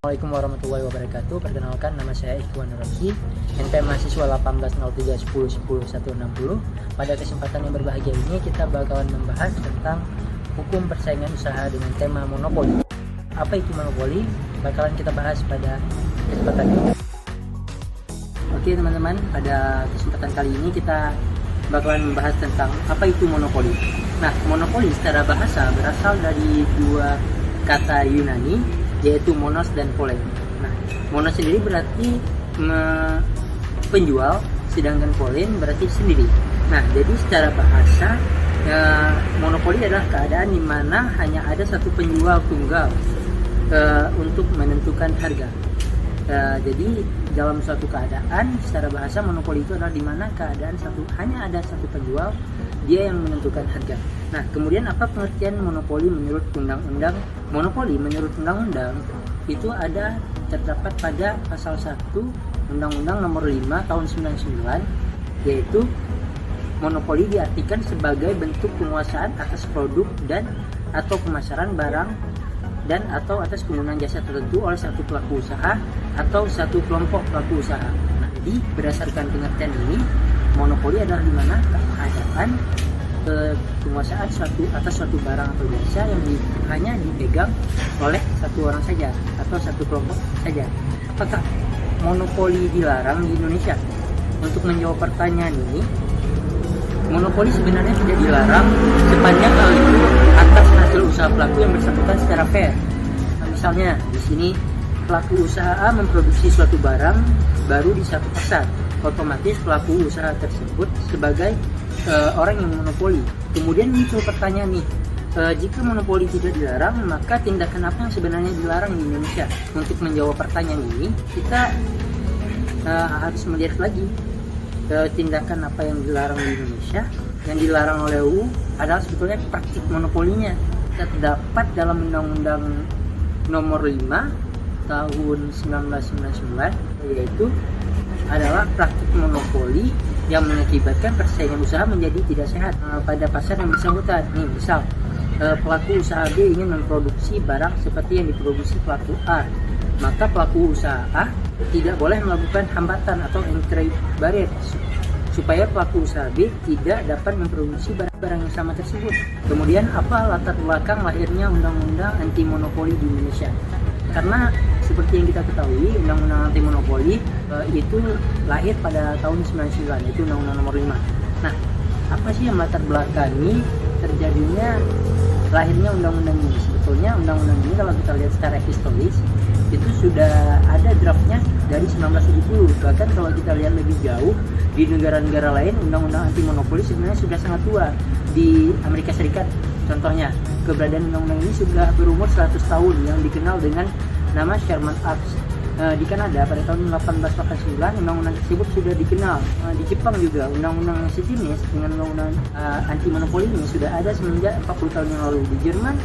Assalamualaikum warahmatullahi wabarakatuh. Perkenalkan, nama saya Ikhwan Nurrozi, NPM mahasiswa 1803101160. Pada kesempatan yang berbahagia ini kita bakalan membahas tentang hukum persaingan usaha dengan tema monopoli. Apa itu monopoli? Bakalan kita bahas pada kesempatan ini. Oke teman-teman, pada kesempatan kali ini kita bakalan membahas tentang apa itu monopoli. Nah, monopoli secara bahasa berasal dari dua kata Yunani, yaitu monos dan polen. Nah, monos sendiri berarti penjual, sedangkan polen berarti sendiri. Nah, jadi secara bahasa monopoli adalah keadaan di mana hanya ada satu penjual tunggal untuk menentukan harga. Jadi dalam suatu keadaan secara bahasa monopoli itu adalah di mana keadaan hanya ada satu penjual, dia yang menentukan harga. Nah, kemudian apa pengertian monopoli menurut undang-undang? Monopoli menurut undang-undang itu terdapat pada pasal 1 Undang-Undang Nomor 5 Tahun 99, yaitu monopoli diartikan sebagai bentuk penguasaan atas produk dan atau pemasaran barang dan atau atas penggunaan jasa tertentu oleh satu pelaku usaha atau satu kelompok pelaku usaha. Nah, jadi berdasarkan pengertian ini, monopoli adalah di mana keadaan penguasaan atas suatu barang atau jasa yang hanya dipegang oleh satu orang saja atau satu kelompok saja. Apakah monopoli dilarang di Indonesia? Untuk menjawab pertanyaan ini, monopoli sebenarnya tidak dilarang sepanjang hal itu atas hasil usaha pelaku yang bersangkutan secara fair. Nah, misalnya di sini pelaku usaha A memproduksi suatu barang baru di satu pasar, otomatis pelaku usaha tersebut sebagai orang yang monopoli. Kemudian muncul pertanyaan nih, jika monopoli tidak dilarang, maka tindakan apa yang sebenarnya dilarang di Indonesia? Untuk menjawab pertanyaan ini, kita harus melihat lagi tindakan apa yang dilarang di Indonesia. Yang dilarang oleh UU adalah sebetulnya praktik monopolinya. Terdapat dalam Undang-Undang Nomor 5 Tahun 1999, yaitu adalah praktik monopoli yang mengakibatkan persaingan usaha menjadi tidak sehat pada pasar yang bersangkutan. Nih, misal pelaku usaha B ingin memproduksi barang seperti yang diproduksi pelaku A, maka pelaku usaha A tidak boleh melakukan hambatan atau entry barrier supaya pelaku usaha B tidak dapat memproduksi barang-barang yang sama tersebut. Kemudian apa latar belakang lahirnya undang-undang anti monopoli di Indonesia? Karena seperti yang kita ketahui, undang-undang anti monopoli itu lahir pada tahun 99, yaitu undang-undang nomor 5. Nah, apa sih yang latar belakangi terjadinya lahirnya undang-undang ini? Sebetulnya undang-undang ini kalau kita lihat secara historis itu sudah ada draftnya dari 1970. Bahkan kalau kita lihat lebih jauh di negara-negara lain, undang-undang anti monopoli sebenarnya sudah sangat tua. Di Amerika Serikat contohnya, keberadaan undang-undang ini sudah berumur 100 tahun yang dikenal dengan nama Sherman Act. Di Kanada pada tahun 1889 undang-undang tersebut sudah dikenal. Di Jepang juga undang-undang sejenis dengan undang-undang anti monopoli ini sudah ada semenjak 40 tahun yang lalu. Di Jerman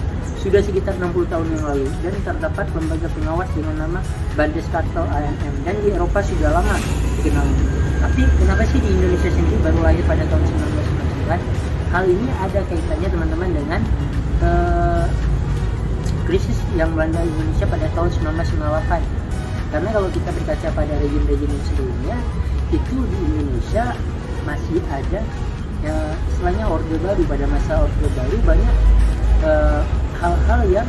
sudah sekitar 60 tahun yang lalu, dan terdapat lembaga pengawas dengan nama Bundeskartel AMM, dan di Eropa sudah lama dikenal. Tapi kenapa sih di Indonesia sendiri baru lahir pada tahun 1999? Hal ini ada kaitannya teman-teman dengan krisis yang melanda Indonesia pada tahun 1998. Karena kalau kita berkaca pada rejim-rejim sebelumnya, itu di Indonesia masih ada istilahnya orde baru. Pada masa orde baru banyak hal-hal yang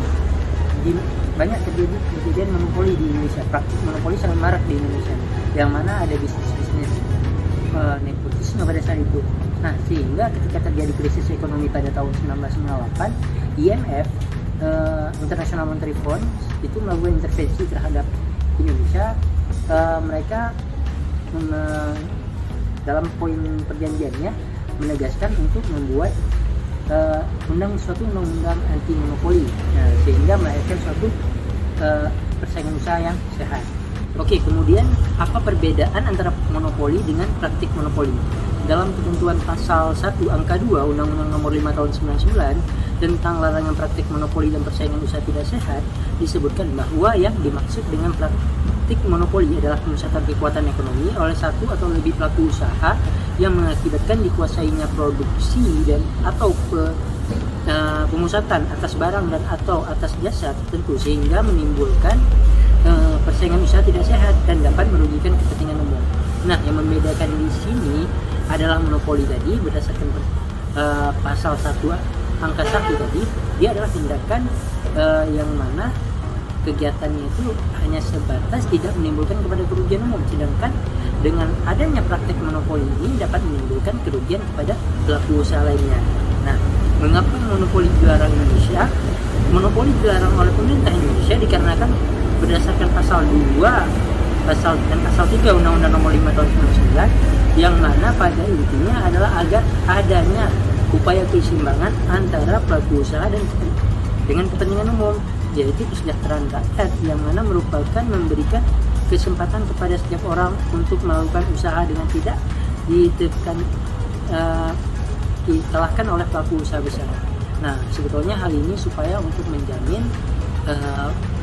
banyak terjadi kejadian monopoli di Indonesia. Praktik monopoli sangat marak di Indonesia, yang mana ada bisnis-bisnis nepotisme pada saat itu. Nah, sehingga ketika terjadi krisis ekonomi pada tahun 1998, IMF, International Monetary Fund, itu melakukan intervensi terhadap Indonesia. Mereka dalam poin perjanjiannya menegaskan untuk membuat suatu undang-undang anti monopoli, sehingga melahirkan suatu persaingan usaha yang sehat. Oke, kemudian apa perbedaan antara monopoli dengan praktik monopoli? Dalam ketentuan pasal 1 angka 2 Undang-Undang Nomor 5 Tahun 99 tentang larangan praktik monopoli dan persaingan usaha tidak sehat, disebutkan bahwa yang dimaksud dengan praktik monopoli adalah pemusatan kekuatan ekonomi oleh satu atau lebih pelaku usaha yang mengakibatkan dikuasainya produksi dan atau pemusatan atas barang dan atau atas jasa tertentu, sehingga menimbulkan persaingan usaha tidak sehat dan dapat merugikan kepentingan umum. Nah, yang membedakan di sini adalah monopoli tadi berdasarkan pasal 1 angka 1 tadi, dia adalah tindakan yang mana kegiatannya itu hanya sebatas tidak menimbulkan kepada kerugian umum, sedangkan dengan adanya praktek monopoli ini dapat menimbulkan kerugian kepada pelaku usaha lainnya. Nah, mengapa monopoli dilarang Indonesia? Monopoli dilarang oleh pemerintah Indonesia dikarenakan berdasarkan pasal 2 dan pasal 3 Undang-Undang Nomor 5 Tahun 1999, yang mana pada intinya adalah agar adanya upaya keseimbangan antara pelaku usaha dan dengan kepentingan umum, yaitu kesejahteraan rakyat, yang mana merupakan memberikan kesempatan kepada setiap orang untuk melakukan usaha dengan tidak dikalahkan oleh pelaku usaha besar. Nah, sebetulnya hal ini supaya untuk menjamin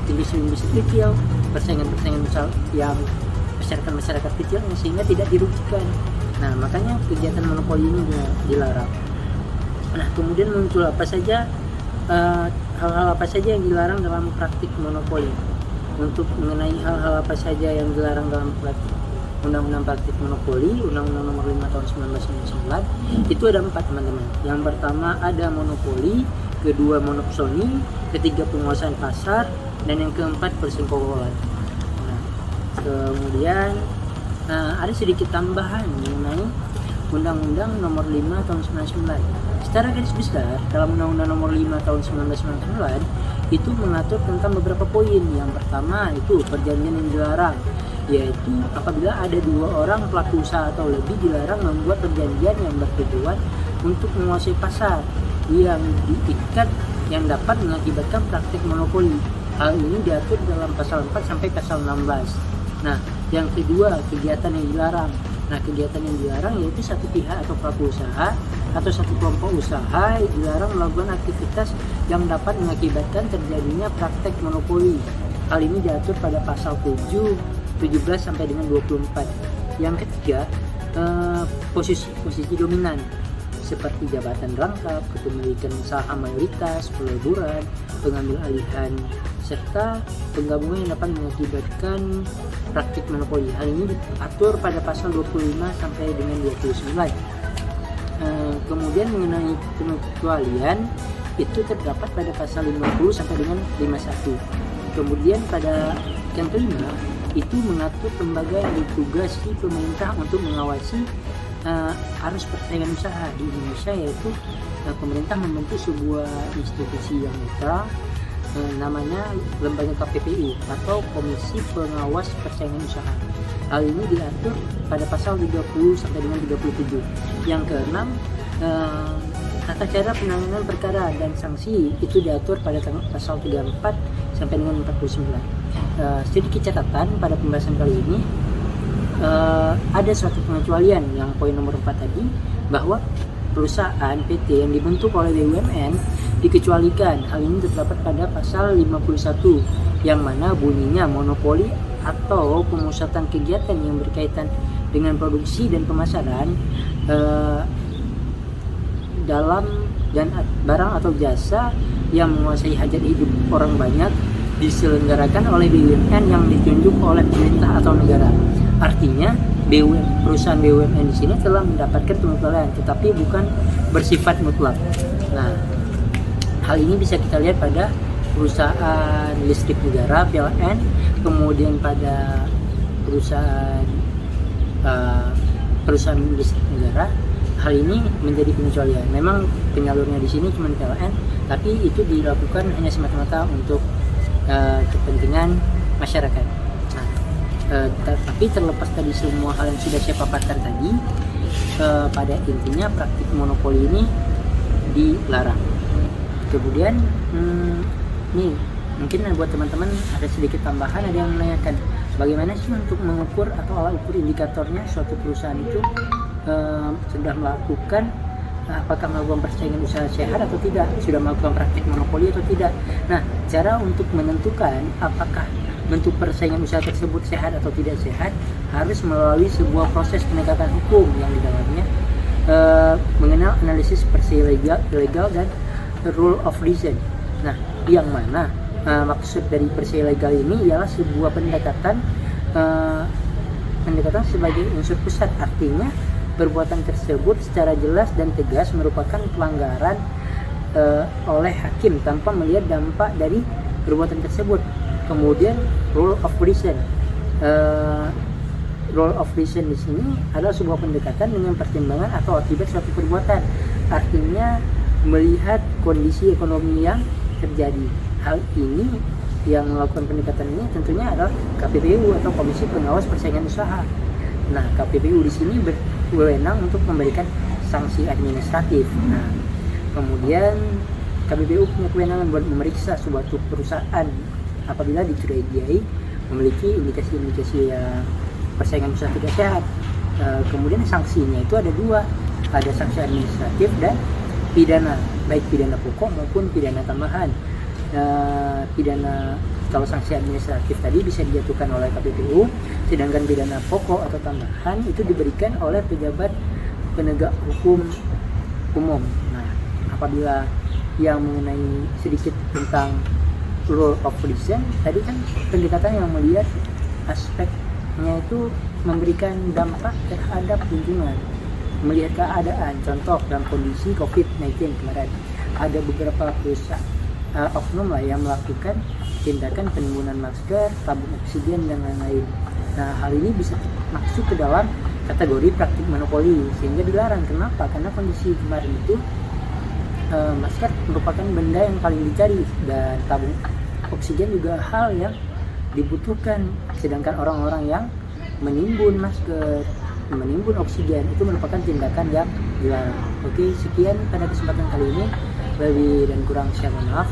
industri kecil, persaingan usaha yang masyarakat kecil sehingga tidak dirugikan. Nah, makanya kegiatan monopoli ini dilarang. Nah, kemudian muncul hal-hal apa saja yang dilarang dalam praktik monopoli. Untuk mengenai hal-hal apa saja yang dilarang dalam praktik Undang-Undang Praktik Monopoli, Undang-Undang Nomor 5 Tahun 1999, itu ada 4, teman-teman. Yang pertama ada monopoli, kedua monopsoni, ketiga penguasaan pasar, dan yang keempat persekongkolan. Nah, kemudian ada sedikit tambahan mengenai Undang-Undang Nomor 5 Tahun 1999. Secara garis besar, dalam Undang-Undang Nomor 5 Tahun 1999 itu mengatur tentang beberapa poin. Yang pertama itu perjanjian yang dilarang, yaitu apabila ada 2 orang pelaku usaha atau lebih dilarang membuat perjanjian yang bertujuan untuk menguasai pasar yang diikat yang dapat mengakibatkan praktik monopoli. Hal ini diatur dalam pasal 4 sampai pasal 16. Nah, yang kedua, kegiatan yang dilarang. Nah, kegiatan yang dilarang yaitu satu pihak atau pelaku usaha atau satu kelompok usaha dilarang melakukan aktivitas yang dapat mengakibatkan terjadinya praktek monopoli. Hal ini diatur pada pasal 7, 17 sampai dengan 24. Yang ketiga, posisi dominan seperti jabatan rangkap, kepemilikan saham mayoritas, peleburan, pengambil alihan, serta penggabungan yang dapat mengakibatkan praktik monopoli. Hal ini diatur pada pasal 25 sampai dengan 29. Kemudian mengenai pengecualian itu terdapat pada pasal 50 sampai dengan 51. Kemudian pada yang kelima itu mengatur lembaga yang ditugasi pemerintah untuk mengawasi arus persaingan usaha di Indonesia, yaitu pemerintah membentuk sebuah institusi yang netral, namanya lembaga KPPU atau Komisi Pengawas Persaingan Usaha. Hal ini diatur pada pasal 30 sampai dengan 37. Yang keenam, tata cara penanganan perkara dan sanksi itu diatur pada pasal 34 sampai dengan 49. Sedikit catatan pada pembahasan kali ini, ada suatu pengecualian yang poin nomor 4 tadi, bahwa perusahaan PT yang dibentuk oleh BUMN dikecualikan. Hal ini terdapat pada pasal 51 yang mana bunyinya monopoli atau pemusatan kegiatan yang berkaitan dengan produksi dan pemasaran dalam dan barang atau jasa yang menguasai hajat hidup orang banyak diselenggarakan oleh BUMN yang ditunjuk oleh pemerintah atau negara. Artinya perusahaan BUMN di sini telah mendapatkan pengecualian, tetapi bukan bersifat mutlak. Nah, hal ini bisa kita lihat pada perusahaan listrik negara PLN, kemudian pada perusahaan listrik negara. Hal ini menjadi pengecualian. Memang penyalurnya di sini cuma PLN, tapi itu dilakukan hanya semata-mata untuk kepentingan masyarakat. Nah, tapi terlepas dari semua hal yang sudah saya paparkan tadi, pada intinya praktik monopoli ini dilarang. Kemudian nih mungkin buat teman-teman ada sedikit tambahan, ada yang menanyakan bagaimana sih untuk mengukur atau alat ukur indikatornya suatu perusahaan itu sudah melakukan apakah melakukan persaingan usaha sehat atau tidak, sudah melakukan praktik monopoli atau tidak. Nah, cara untuk menentukan apakah bentuk persaingan usaha tersebut sehat atau tidak sehat harus melalui sebuah proses penegakan hukum yang di dalamnya mengenal analisis persaingan legal dan rule of reason. Nah, yang mana Maksud dari bersih legal ini ialah sebuah pendekatan sebagai unsur pusat, artinya perbuatan tersebut secara jelas dan tegas merupakan pelanggaran oleh hakim tanpa melihat dampak dari perbuatan tersebut. Kemudian rule of reason. Rule of reason di sini adalah sebuah pendekatan dengan pertimbangan atau akibat suatu perbuatan, artinya melihat kondisi ekonomi yang terjadi. Hal ini yang melakukan pendekatan ini tentunya adalah KPPU atau Komisi Pengawas Persaingan Usaha. Nah, KPPU di sini berwenang untuk memberikan sanksi administratif. Nah, kemudian KPPU punya kewenangan buat memeriksa suatu perusahaan apabila dicurigai memiliki indikasi-indikasi persaingan usaha tidak sehat. Kemudian sanksinya itu ada dua, ada sanksi administratif dan pidana, baik pidana pokok maupun pidana tambahan. Pidana kalau sanksi administratif tadi bisa dijatuhkan oleh KPPU, sedangkan pidana pokok atau tambahan itu diberikan oleh pejabat penegak hukum umum. Nah, apabila yang mengenai sedikit tentang rule of reason tadi kan pendekatan yang melihat aspeknya itu memberikan dampak terhadap lingkungan, melihat keadaan. Contoh dalam kondisi COVID-19 kemarin ada beberapa perusahaan oknum lah yang melakukan tindakan penimbunan masker, tabung oksigen dan lain-lain. Nah, hal ini bisa masuk ke dalam kategori praktik monopoli sehingga dilarang. Kenapa? Karena kondisi kemarin itu masker merupakan benda yang paling dicari dan tabung oksigen juga hal yang dibutuhkan, sedangkan orang-orang yang menimbun masker, menimbun oksigen itu merupakan tindakan yang dilarang. Oke, sekian pada kesempatan kali ini. Lebih dan kurang saya mohon maaf.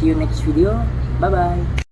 See you next video. Bye bye.